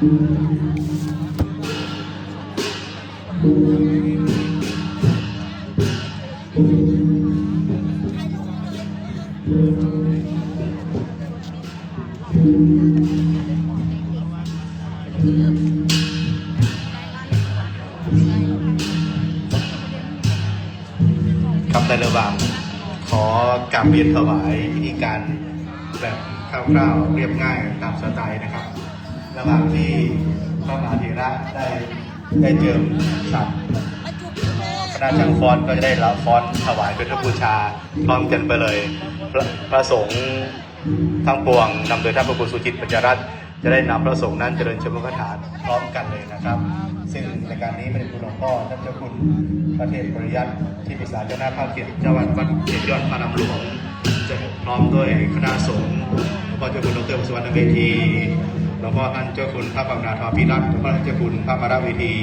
ครับในระหว่างขอกราบเรียนถวายพิธีการแบบคร่าวๆเรียบง่ายตามสไตล์นะครับระหว่างที่พระมหาเถระได้เจิมฉัตรคณะช่างฟ้อนก็จะได้รับฟ้อนถวายเป็นพระบูชาพร้อมกันไปเลยพระสงฆ์ทั้งปวงนำโดยท่านพระครูสุจิตปัญญรัตน์จะได้นำพระสงฆ์นั้นเจริญชมพระทานพร้อมกันเลยนะครับซึ่งในการนี้ไม่ได้คุณหลวงพ่อท่านเจ้าคุณพระเทพปริยัติที่ปรึกษาเจ้าหน้าภาคเกียรติเจ้าวัดเกียรติยอดพระนำหลวงจะพร้อมด้วยคณะสงฆ์หลวงพ่อเจ้าคุณดร.สุวรรณเวทีหลวงพ่อท่านเจ้าคุณพระบำนาทรพิรัตน์หลวงพ่อเจ้าคุณพระมาราเวที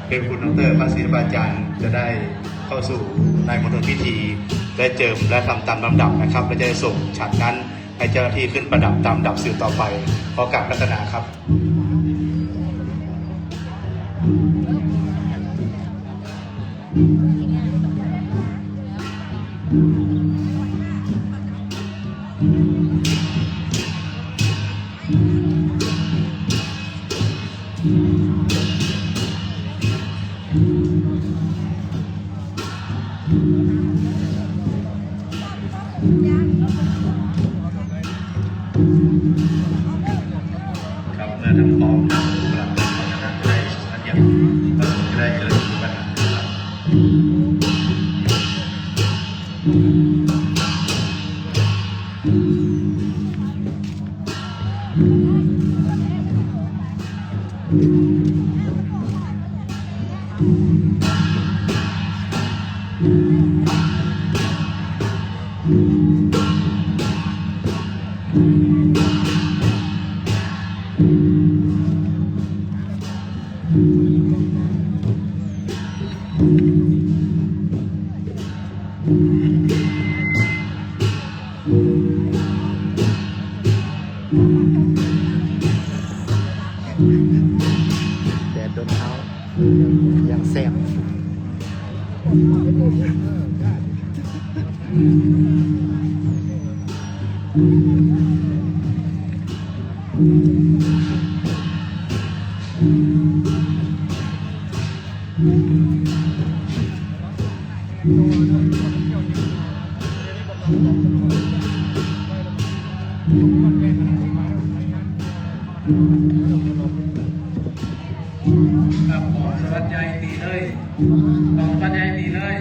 เป็นคุณดร.พระศิลปาจารย์จะได้เข้าสู่ในมณฑลพิธีและเจิมและทำตามลำดับนะครับและจะได้ส่งฉัตรนั้นให้เจ้าหน้าที่ขึ้นประดับตามดับสื่อต่อไปขอกราบรัตนาครับครับเมื่อทำพร้อมกลับมาได้สัญญาจะได้เกิดปัญหาแดดโดนเท้ายังแซ่บครับขอสวัสดีดีเลยขอสวัสดีดีเลย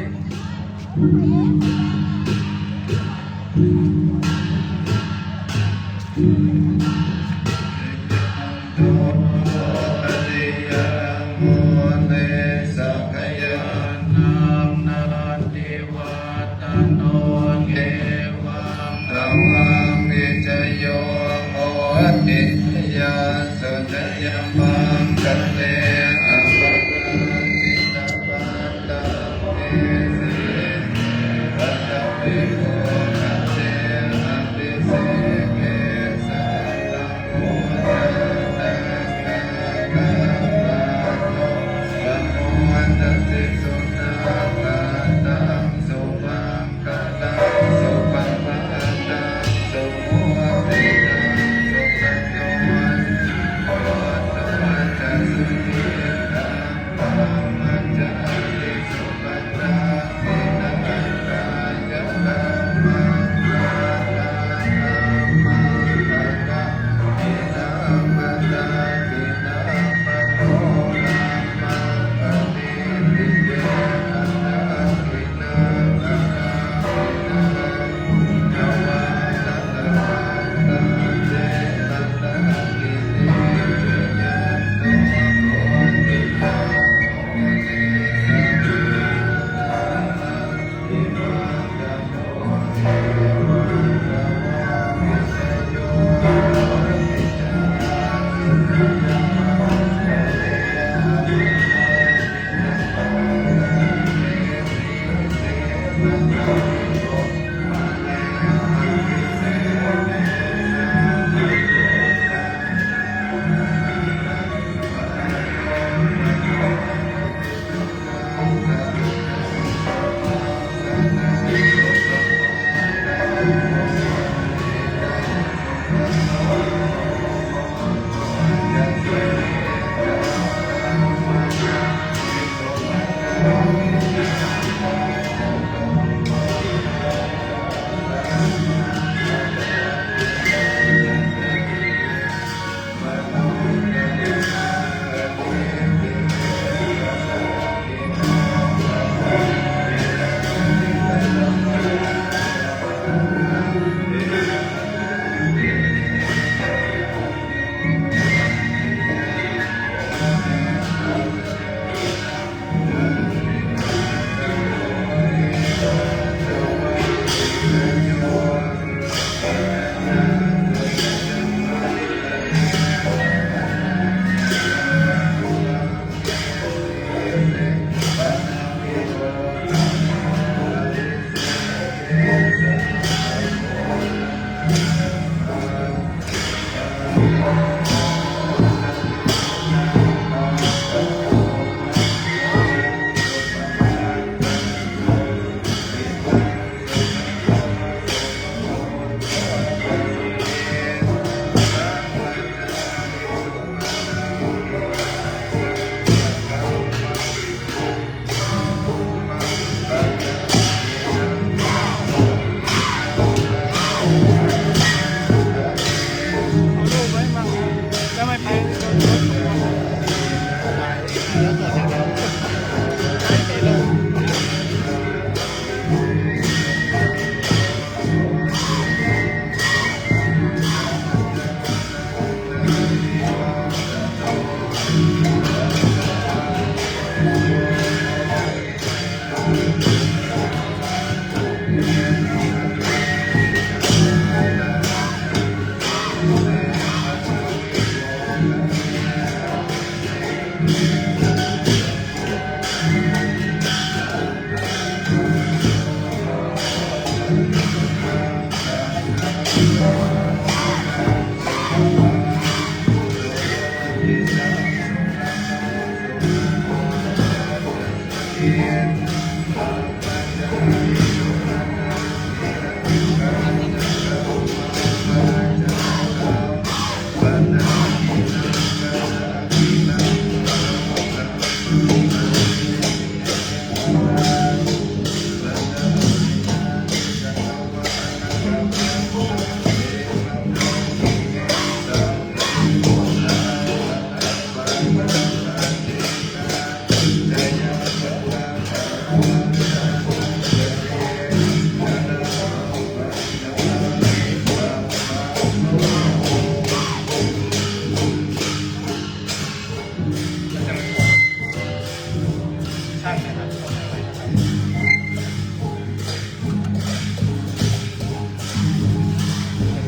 ช่างนะครับ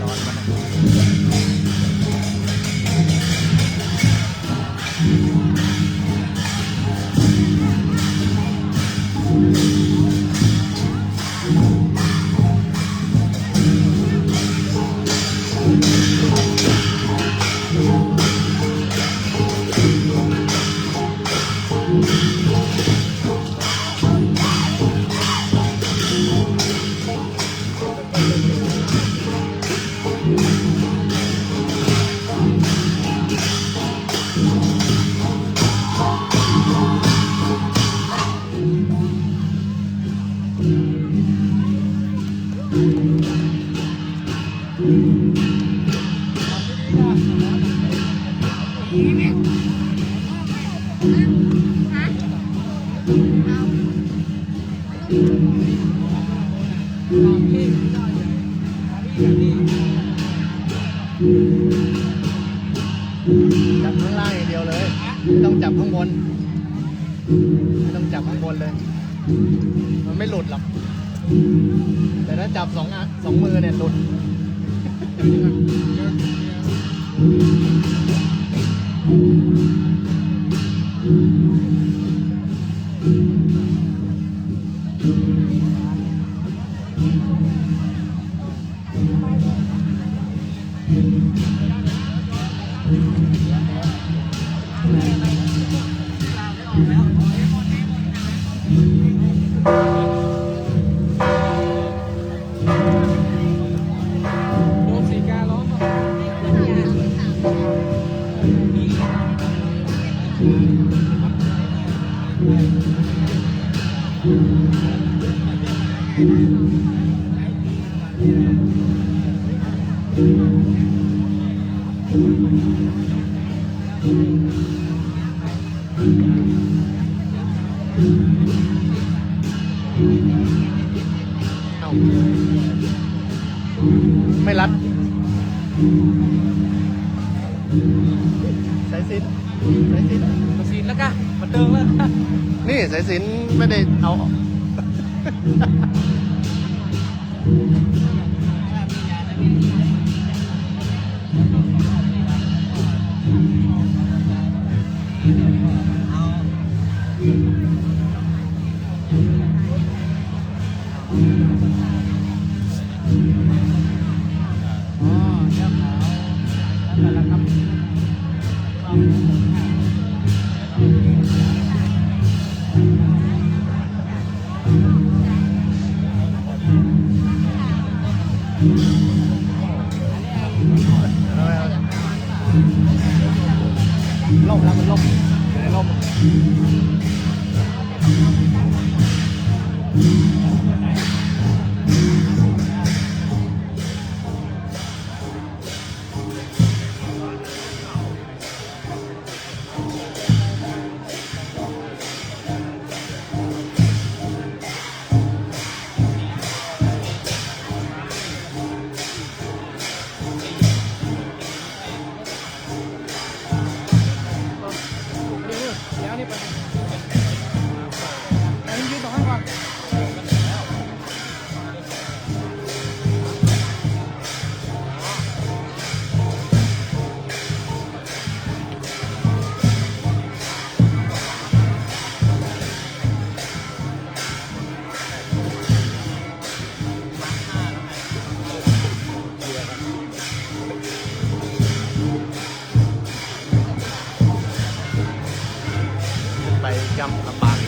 ร้อนมันจับข้างล่างอย่างเดียวเลยไม่ต้องจับข้างบนไม่ต้องจับข้างบนเลยมันไม่หลุดหรอกแต่ถ้าจับสองมือเนี่ยหลุดไม่รัดสายสิญจน์แล้วกันมาเติมแล้วนี่สายสิญจน์ไม่ได้เอาล่มแล้วมันล่มอยู่ในล่ม ไปกำลำบาก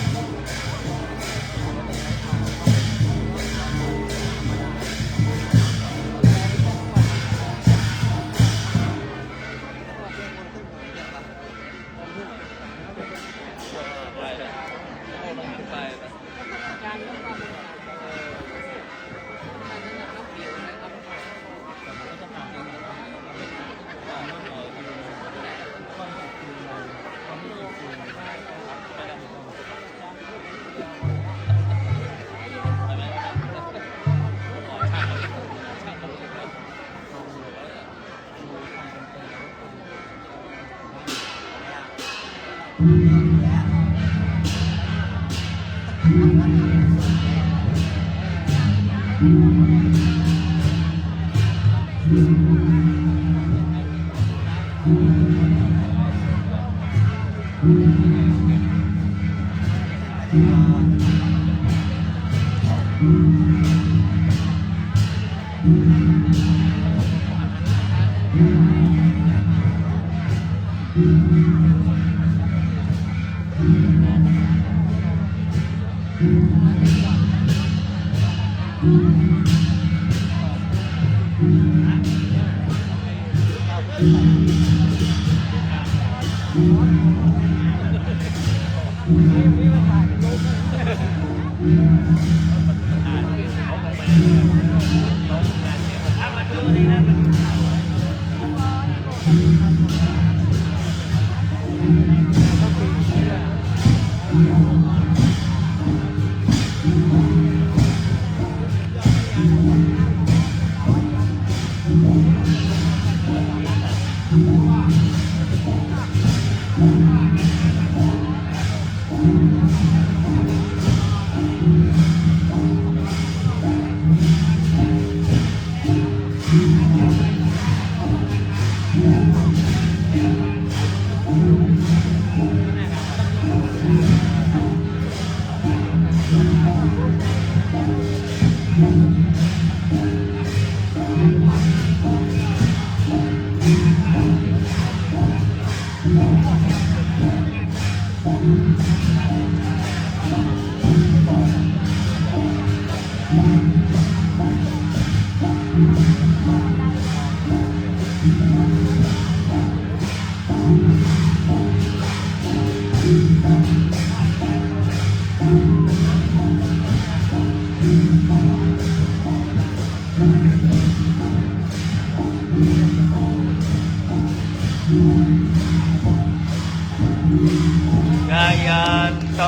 กายันโต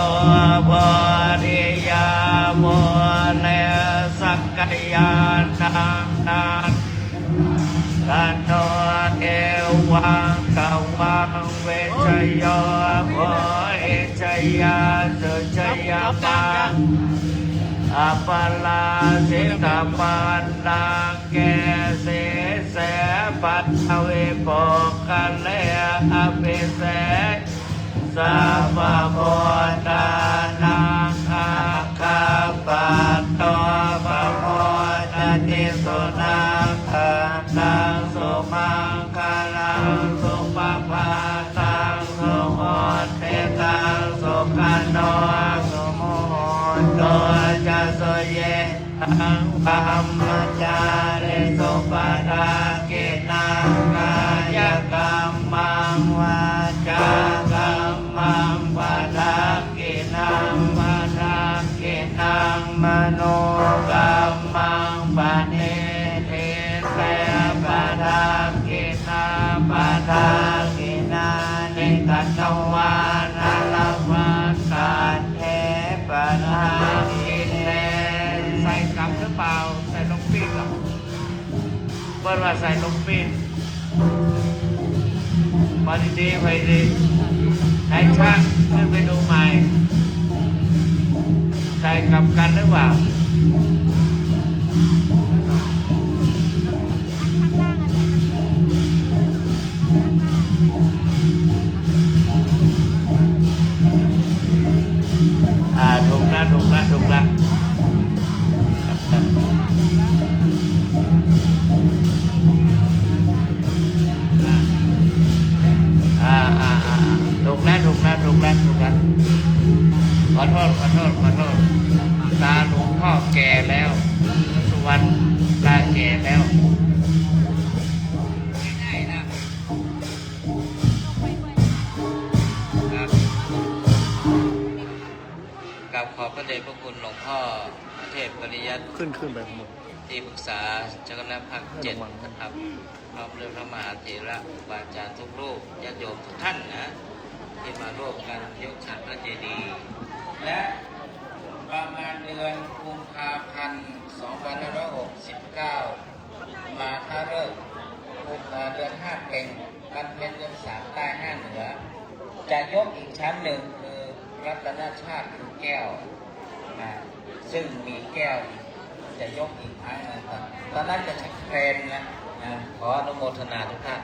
บริยาโมเลสักกายานังนันกันโตเอวังกวังเวชโยโมเอชยาสุชยามังอัปปลาสิตาปันดังเกเสเสปัตถเวโปกัลเลอภิเสกสัพพะโพธานังอาคาปัตโตปะโพธติสุนังตังสุมังคลังสุปปาตังสุโหติตังสุขันโนสุโมโตจะสุเยตังปัมมจาริสุปทากินังกายกรรมังวาจากรรมังปะทากินังปะทากินังมโนกรรมังปะเนติเสปะทากินาปะทากินานิกัตวานาลวัสสันเทปะทากิเนใส่กลับหรือเปล่าใส่ลงปีกหรอเปิดว่าใส่ลงปีกมาดีๆไปดีให้ช่างขึ้นไปดูใหม่ใส่กลับกันหรือเปล่าถูกแล้วถูกแล้วถูกแล้วถูกแล้วถูกแล้วถูกแล้วถูกแล้ว โทษตาหลวงพ่อแก่แล้วสุวรรณตาแก่แล้วง่ายๆนะครับกับขอบพระเดชพระคุณหลวงพ่อเทพปริยัติ ขึ้นไปหมด ที่ปรึกษาเจ้าคณะภาค7นะครับพร้อมด้วยพระมหาเถระครูบาอาจารย์ทุกรูปญาติโยมทุกท่านนะที่มาร่วมกันยกฉันพระเจดีย์และประมาณเดือนกุมภาพันธ์ 2569 มาถ้าเริ่มเดือน5เพ็ญมันเป็นเดือน3ใต้5เหนือจะยกอีกชั้นหนึ่งคือรัตนชาติคือแก้วนะซึ่งมีแก้วจะยกอีกครั้งหนึงครับตอนนั้นจะชักเทรนนะขออนุโมทนาทุกท่าน